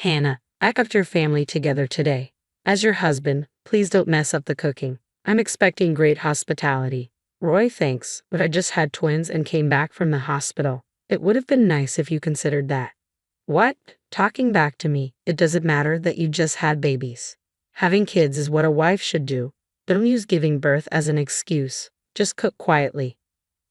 Hannah, I got your family together today. As your husband, please don't mess up the cooking. I'm expecting great hospitality. Roy, thanks, but I just had twins and came back from the hospital. It would have been nice if you considered that. What? Talking back to me, it doesn't matter that you just had babies. Having kids is what a wife should do. Don't use giving birth as an excuse. Just cook quietly.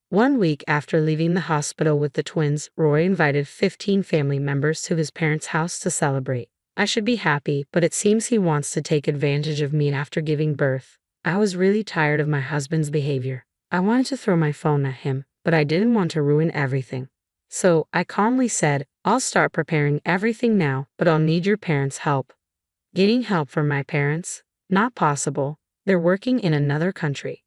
1 week after leaving the hospital with the twins, Roy invited 15 family members to his parents' house to celebrate. I should be happy, but it seems he wants to take advantage of me after giving birth. I was really tired of my husband's behavior. I wanted to throw my phone at him, but I didn't want to ruin everything. So, I calmly said, I'll start preparing everything now, but I'll need your parents' help. Getting help from my parents? Not possible. They're working in another country.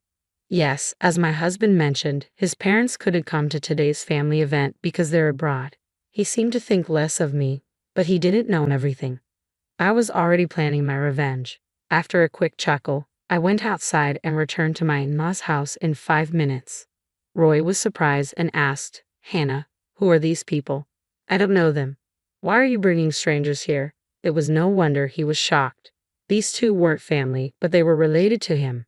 Yes, as my husband mentioned, his parents couldn't come to today's family event because they're abroad. He seemed to think less of me, but he didn't know everything. I was already planning my revenge. After a quick chuckle, I went outside and returned to my in-laws' house in 5 minutes. Roy was surprised and asked, Hannah, who are these people? I don't know them. Why are you bringing strangers here? It was no wonder he was shocked. These two weren't family, but they were related to him.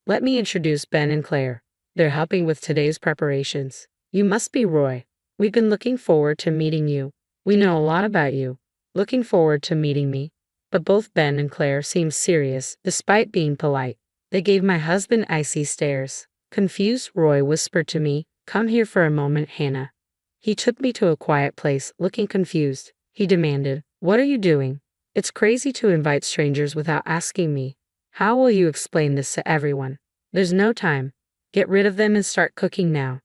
Let me introduce Ben and Claire. They're helping with today's preparations. You must be Roy. We've been looking forward to meeting you. We know a lot about you. Looking forward to meeting me. But both Ben and Claire seemed serious, despite being polite. They gave my husband icy stares. Confused, Roy whispered to me, Come here for a moment, Hannah. He took me to a quiet place, looking confused. He demanded, What are you doing? It's crazy to invite strangers without asking me. How will you explain this to everyone? There's no time. Get rid of them and start cooking now.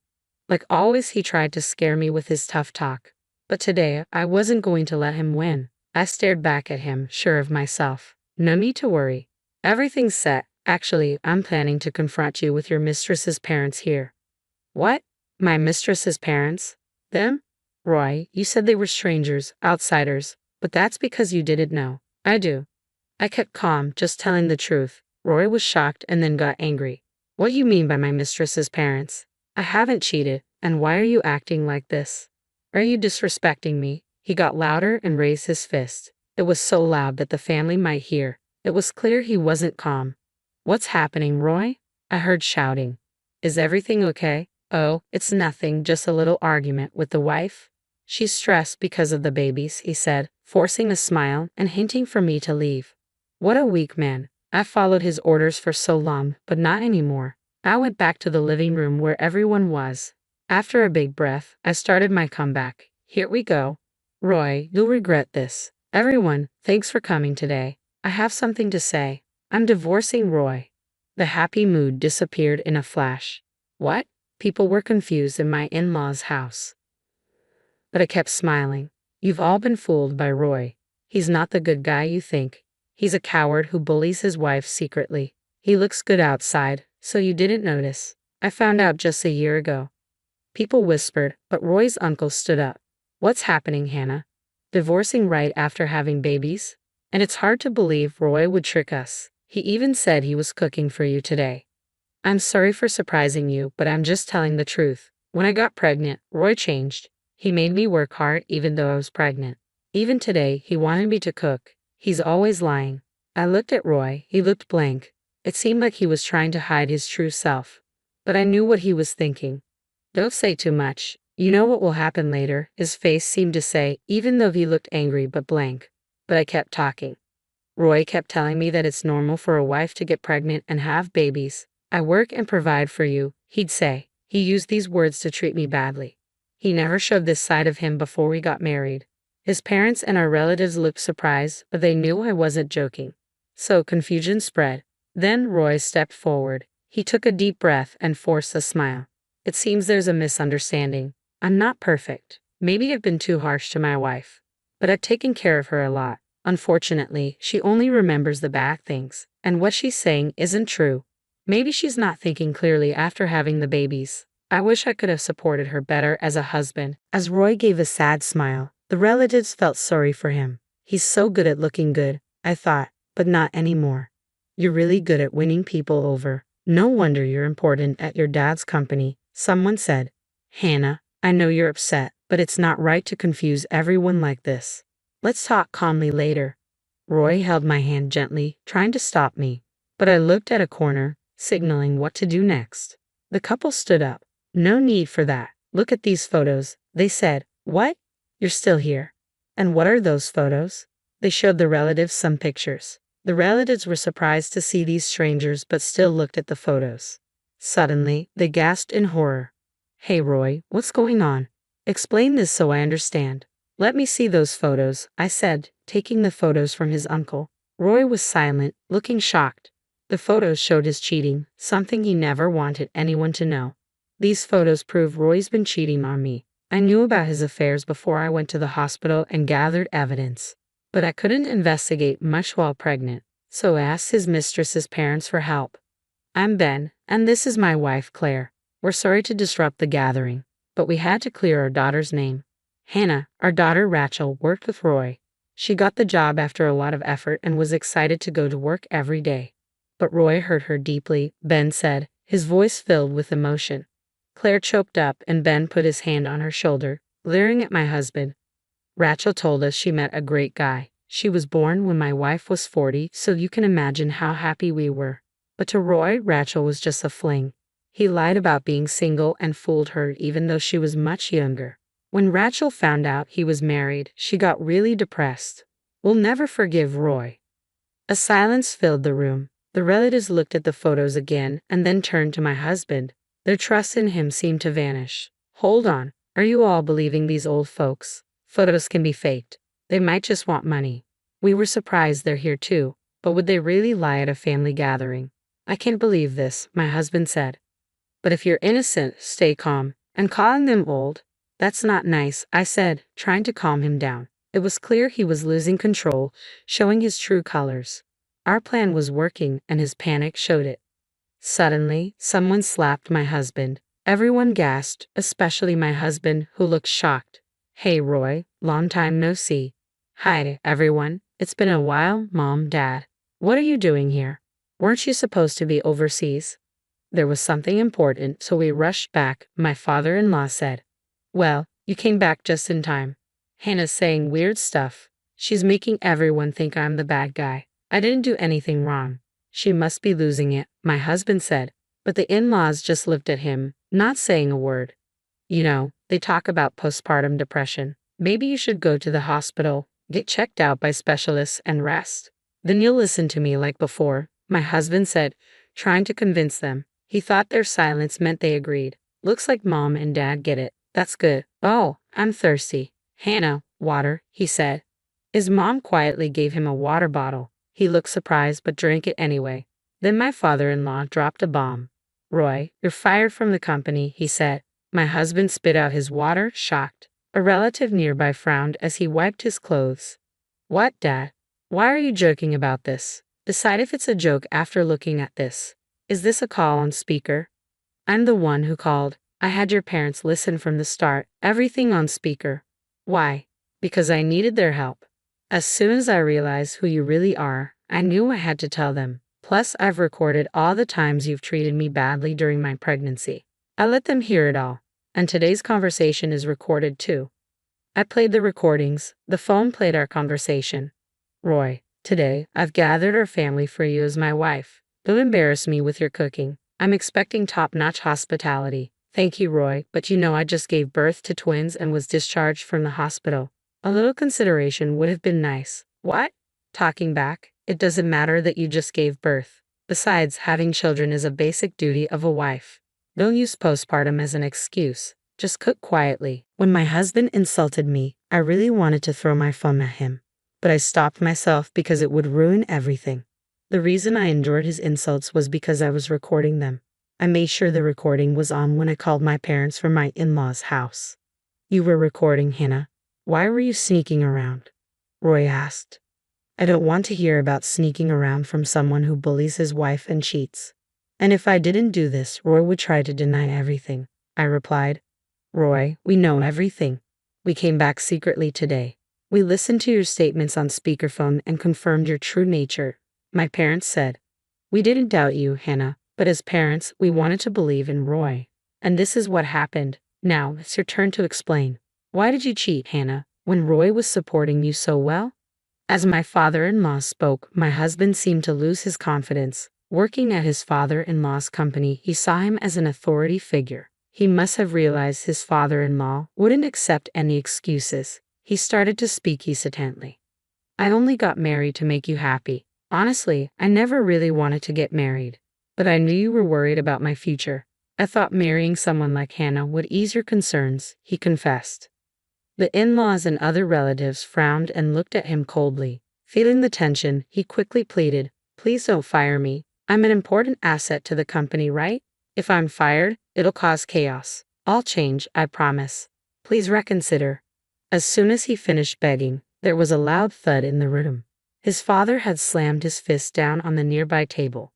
Like always, he tried to scare me with his tough talk. But today, I wasn't going to let him win. I stared back at him, sure of myself. No need to worry. Everything's set. Actually, I'm planning to confront you with your mistress's parents here. What? My mistress's parents? Them? Roy, you said they were strangers, outsiders, but that's because you didn't know. I do. I kept calm, just telling the truth. Roy was shocked and then got angry. What do you mean by my mistress's parents? I haven't cheated, and why are you acting like this? Are you disrespecting me? He got louder and raised his fist. It was so loud that the family might hear. It was clear he wasn't calm. What's happening, Roy? I heard shouting. Is everything okay? Oh, it's nothing, just a little argument with the wife. She's stressed because of the babies, he said, forcing a smile and hinting for me to leave. What a weak man. I followed his orders for so long, but not anymore. I went back to the living room where everyone was. After a big breath, I started my comeback. Here we go. Roy, you'll regret this. Everyone, thanks for coming today. I have something to say. I'm divorcing Roy. The happy mood disappeared in a flash. What? People were confused in my in-laws' house. But I kept smiling. You've all been fooled by Roy. He's not the good guy you think. He's a coward who bullies his wife secretly. He looks good outside, so you didn't notice. I found out just a year ago. People whispered, but Roy's uncle stood up. What's happening, Hannah? Divorcing right after having babies? And it's hard to believe Roy would trick us. He even said he was cooking for you today. I'm sorry for surprising you, but I'm just telling the truth. When I got pregnant, Roy changed. He made me work hard even though I was pregnant. Even today, he wanted me to cook. He's always lying. I looked at Roy. He looked blank. It seemed like he was trying to hide his true self. But I knew what he was thinking. Don't say too much. You know what will happen later, his face seemed to say, even though he looked angry but blank. But I kept talking. Roy kept telling me that it's normal for a wife to get pregnant and have babies. I work and provide for you, he'd say. He used these words to treat me badly. He never showed this side of him before we got married. His parents and our relatives looked surprised, but they knew I wasn't joking. So confusion spread. Then Roy stepped forward. He took a deep breath and forced a smile. It seems there's a misunderstanding. I'm not perfect. Maybe I've been too harsh to my wife. But I've taken care of her a lot. Unfortunately, she only remembers the bad things, and what she's saying isn't true. Maybe she's not thinking clearly after having the babies. I wish I could have supported her better as a husband. As Roy gave a sad smile, the relatives felt sorry for him. He's so good at looking good, I thought, but not anymore. You're really good at winning people over. No wonder you're important at your dad's company, someone said. Hannah, I know you're upset, but it's not right to confuse everyone like this. Let's talk calmly later. Roy held my hand gently, trying to stop me, but I looked at a corner, signaling what to do next. The couple stood up. No need for that. Look at these photos, they said. What? You're still here. And what are those photos? They showed the relatives some pictures. The relatives were surprised to see these strangers but still looked at the photos. Suddenly, they gasped in horror. Hey Roy, what's going on? Explain this so I understand. Let me see those photos, I said, taking the photos from his uncle. Roy was silent, looking shocked. The photos showed his cheating, something he never wanted anyone to know. These photos prove Roy's been cheating on me. I knew about his affairs before I went to the hospital and gathered evidence. But I couldn't investigate much while pregnant, so I asked his mistress's parents for help. I'm Ben, and this is my wife Claire. We're sorry to disrupt the gathering, but we had to clear our daughter's name. Hannah, our daughter Rachel, worked with Roy. She got the job after a lot of effort and was excited to go to work every day. But Roy hurt her deeply, Ben said, his voice filled with emotion. Claire choked up and Ben put his hand on her shoulder, leering at my husband. Rachel told us she met a great guy. She was born when my wife was 40, so you can imagine how happy we were. But to Roy, Rachel was just a fling. He lied about being single and fooled her even though she was much younger. When Rachel found out he was married, she got really depressed. We'll never forgive Roy. A silence filled the room. The relatives looked at the photos again and then turned to my husband. Their trust in him seemed to vanish. Hold on, are you all believing these old folks? Photos can be faked. They might just want money. We were surprised they're here too, but would they really lie at a family gathering? I can't believe this, my husband said. But if you're innocent, stay calm. And calling them old? That's not nice, I said, trying to calm him down. It was clear he was losing control, showing his true colors. Our plan was working and his panic showed it. Suddenly, someone slapped my husband. Everyone gasped, especially my husband, who looked shocked. Hey Roy, long time no see. Hi, everyone. It's been a while, Mom, Dad. What are you doing here? Weren't you supposed to be overseas? There was something important, so we rushed back, my father-in-law said. Well, you came back just in time. Hannah's saying weird stuff. She's making everyone think I'm the bad guy. I didn't do anything wrong. She must be losing it, my husband said. But the in-laws just looked at him, not saying a word. You know, they talk about postpartum depression. Maybe you should go to the hospital, get checked out by specialists and rest. Then you'll listen to me like before, my husband said, trying to convince them. He thought their silence meant they agreed. Looks like Mom and Dad get it. That's good. Oh, I'm thirsty. Hannah, water, he said. His mom quietly gave him a water bottle. He looked surprised but drank it anyway. Then my father-in-law dropped a bomb. Roy, you're fired from the company, he said. My husband spit out his water, shocked. A relative nearby frowned as he wiped his clothes. What, Dad? Why are you joking about this? Decide if it's a joke after looking at this. Is this a call on speaker? I'm the one who called. I had your parents listen from the start, everything on speaker. Why? Because I needed their help. As soon as I realized who you really are, I knew I had to tell them. Plus, I've recorded all the times you've treated me badly during my pregnancy. I let them hear it all. And today's conversation is recorded too. I played the recordings. The phone played our conversation. Roy, today, I've gathered our family for you as my wife. Don't embarrass me with your cooking. I'm expecting top-notch hospitality. Thank you, Roy, but you know I just gave birth to twins and was discharged from the hospital. A little consideration would have been nice. What? Talking back, it doesn't matter that you just gave birth. Besides, having children is a basic duty of a wife. Don't use postpartum as an excuse. Just cook quietly. When my husband insulted me, I really wanted to throw my phone at him. But I stopped myself because it would ruin everything. The reason I endured his insults was because I was recording them. I made sure the recording was on when I called my parents from my in-laws' house. You were recording, Hannah. Why were you sneaking around? Roy asked. I don't want to hear about sneaking around from someone who bullies his wife and cheats. And if I didn't do this, Roy would try to deny everything. I replied. Roy, we know everything. We came back secretly today. We listened to your statements on speakerphone and confirmed your true nature. My parents said. We didn't doubt you, Hannah. But as parents, we wanted to believe in Roy. And this is what happened. Now, it's your turn to explain. Why did you cheat, Hannah? when Roy was supporting you so well? As my father-in-law spoke, my husband seemed to lose his confidence. Working at his father-in-law's company, he saw him as an authority figure. He must have realized his father-in-law wouldn't accept any excuses. He started to speak hesitantly. I only got married to make you happy. Honestly, I never really wanted to get married. But I knew you were worried about my future. I thought marrying someone like Hannah would ease your concerns, he confessed. The in-laws and other relatives frowned and looked at him coldly. Feeling the tension, he quickly pleaded, "Please don't fire me. I'm an important asset to the company, right? If I'm fired, it'll cause chaos. I'll change, I promise. Please reconsider." As soon as he finished begging, there was a loud thud in the room. His father had slammed his fist down on the nearby table.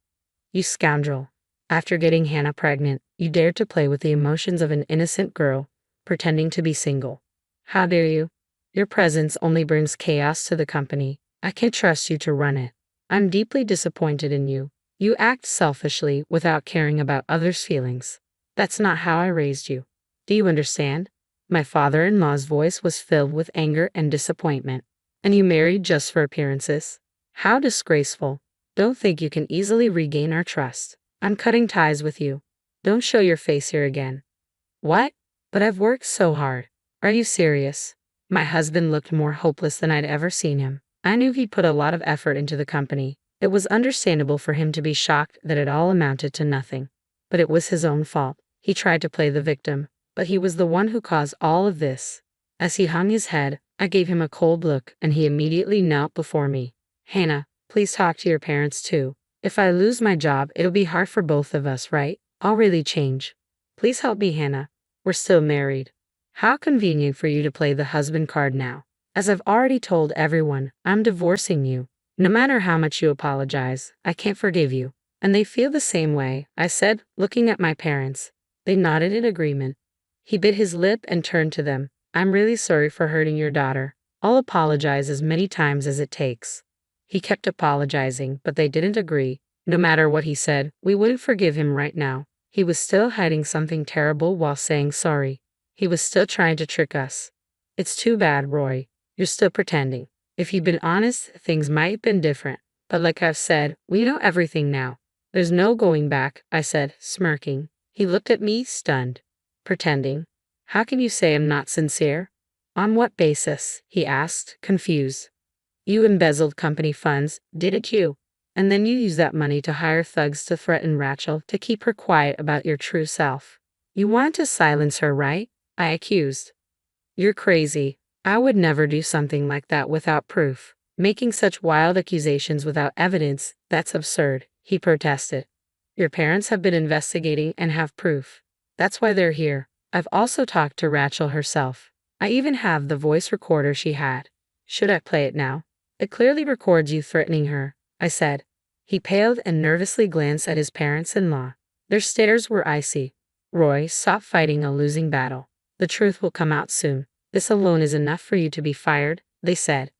"You scoundrel. After getting Hannah pregnant, you dared to play with the emotions of an innocent girl, pretending to be single. How dare you? Your presence only brings chaos to the company. I can't trust you to run it. I'm deeply disappointed in you. You act selfishly without caring about others' feelings. That's not how I raised you. Do you understand?" My father-in-law's voice was filled with anger and disappointment. "And you married just for appearances? How disgraceful. Don't think you can easily regain our trust. I'm cutting ties with you. Don't show your face here again." "What? But I've worked so hard. Are you serious?" My husband looked more hopeless than I'd ever seen him. I knew he'd put a lot of effort into the company. It was understandable for him to be shocked that it all amounted to nothing. But it was his own fault. He tried to play the victim, but he was the one who caused all of this. As he hung his head, I gave him a cold look and he immediately knelt before me. "Hannah, please talk to your parents too. If I lose my job, it'll be hard for both of us, right? I'll really change. Please help me, Hannah. We're still married." How convenient for you to play the husband card now. As I've already told everyone, I'm divorcing you. No matter how much you apologize, I can't forgive you. And they feel the same way, I said, looking at my parents. They nodded in agreement. He bit his lip and turned to them. "I'm really sorry for hurting your daughter. I'll apologize as many times as it takes." He kept apologizing, but they didn't agree. No matter what he said, we wouldn't forgive him right now. He was still hiding something terrible while saying sorry. He was still trying to trick us. "It's too bad, Roy. You're still pretending. If you'd been honest, things might have been different. But like I've said, we know everything now. There's no going back," I said, smirking. He looked at me, stunned. "Pretending? How can you say I'm not sincere?" "On what basis?" he asked, confused. "You embezzled company funds, didn't you? And then you used that money to hire thugs to threaten Rachel to keep her quiet about your true self. You wanted to silence her, right?" I accused. "You're crazy. I would never do something like that without proof. Making such wild accusations without evidence, that's absurd," he protested. "Your parents have been investigating and have proof. That's why they're here. I've also talked to Rachel herself. I even have the voice recorder she had. Should I play it now? It clearly records you threatening her," I said. He paled and nervously glanced at his parents-in-law. Their stares were icy. "Roy, stop fighting a losing battle. The truth will come out soon. This alone is enough for you to be fired," they said.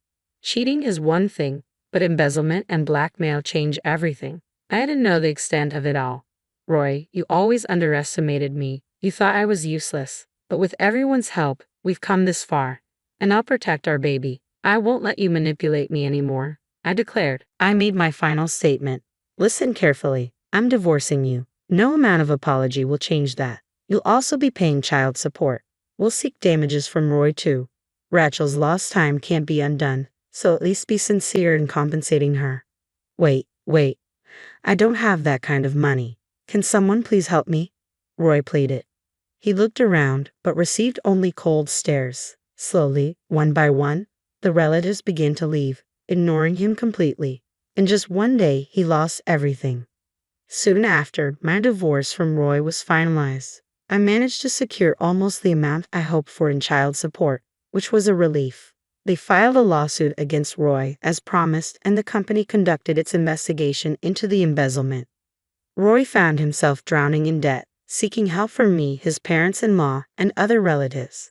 Cheating is one thing, but embezzlement and blackmail change everything. I didn't know the extent of it all. "Roy, you always underestimated me. You thought I was useless. But with everyone's help, we've come this far. And I'll protect our baby. I won't let you manipulate me anymore," I declared. I made my final statement. "Listen carefully. I'm divorcing you. No amount of apology will change that. You'll also be paying child support. We'll seek damages from Roy too. Rachel's lost time can't be undone, so at least be sincere in compensating her." Wait. I don't have that kind of money. Can someone please help me?" Roy pleaded. He looked around, but received only cold stares. Slowly, one by one, the relatives began to leave, ignoring him completely. In just one day, he lost everything. Soon after, my divorce from Roy was finalized. I managed to secure almost the amount I hoped for in child support, which was a relief. They filed a lawsuit against Roy, as promised, and the company conducted its investigation into the embezzlement. Roy found himself drowning in debt, seeking help from me, his parents-in-law, and other relatives.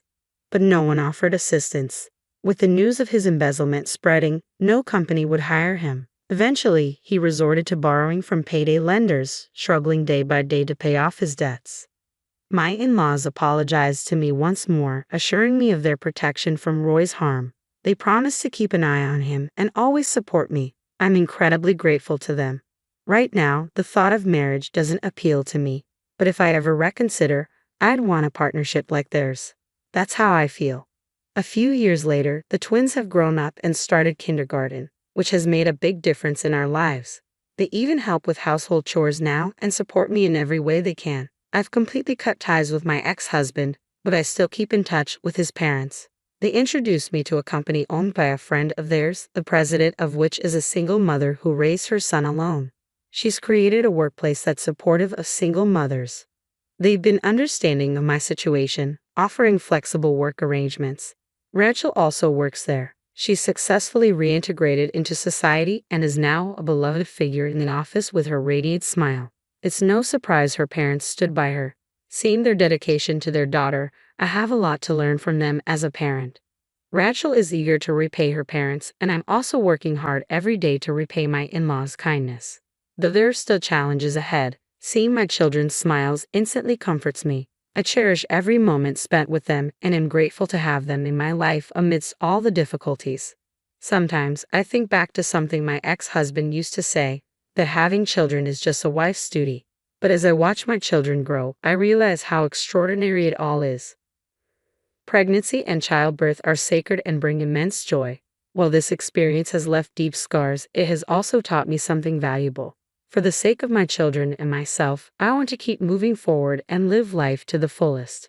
But no one offered assistance. With the news of his embezzlement spreading, no company would hire him. Eventually, he resorted to borrowing from payday lenders, struggling day by day to pay off his debts. My in-laws apologized to me once more, assuring me of their protection from Roy's harm. They promised to keep an eye on him and always support me. I'm incredibly grateful to them. Right now, the thought of marriage doesn't appeal to me, but if I ever reconsider, I'd want a partnership like theirs. That's how I feel. A few years later, the twins have grown up and started kindergarten, which has made a big difference in our lives. They even help with household chores now and support me in every way they can. I've completely cut ties with my ex-husband, but I still keep in touch with his parents. They introduced me to a company owned by a friend of theirs, the president of which is a single mother who raised her son alone. She's created a workplace that's supportive of single mothers. They've been understanding of my situation, offering flexible work arrangements. Rachel also works there. She's successfully reintegrated into society and is now a beloved figure in the office with her radiant smile. It's no surprise her parents stood by her. Seeing their dedication to their daughter, I have a lot to learn from them as a parent. Rachel is eager to repay her parents, and I'm also working hard every day to repay my in-laws' kindness. Though there are still challenges ahead, seeing my children's smiles instantly comforts me. I cherish every moment spent with them and am grateful to have them in my life amidst all the difficulties. Sometimes I think back to something my ex-husband used to say, that having children is just a wife's duty. But as I watch my children grow, I realize how extraordinary it all is. Pregnancy and childbirth are sacred and bring immense joy. While this experience has left deep scars, it has also taught me something valuable. For the sake of my children and myself, I want to keep moving forward and live life to the fullest.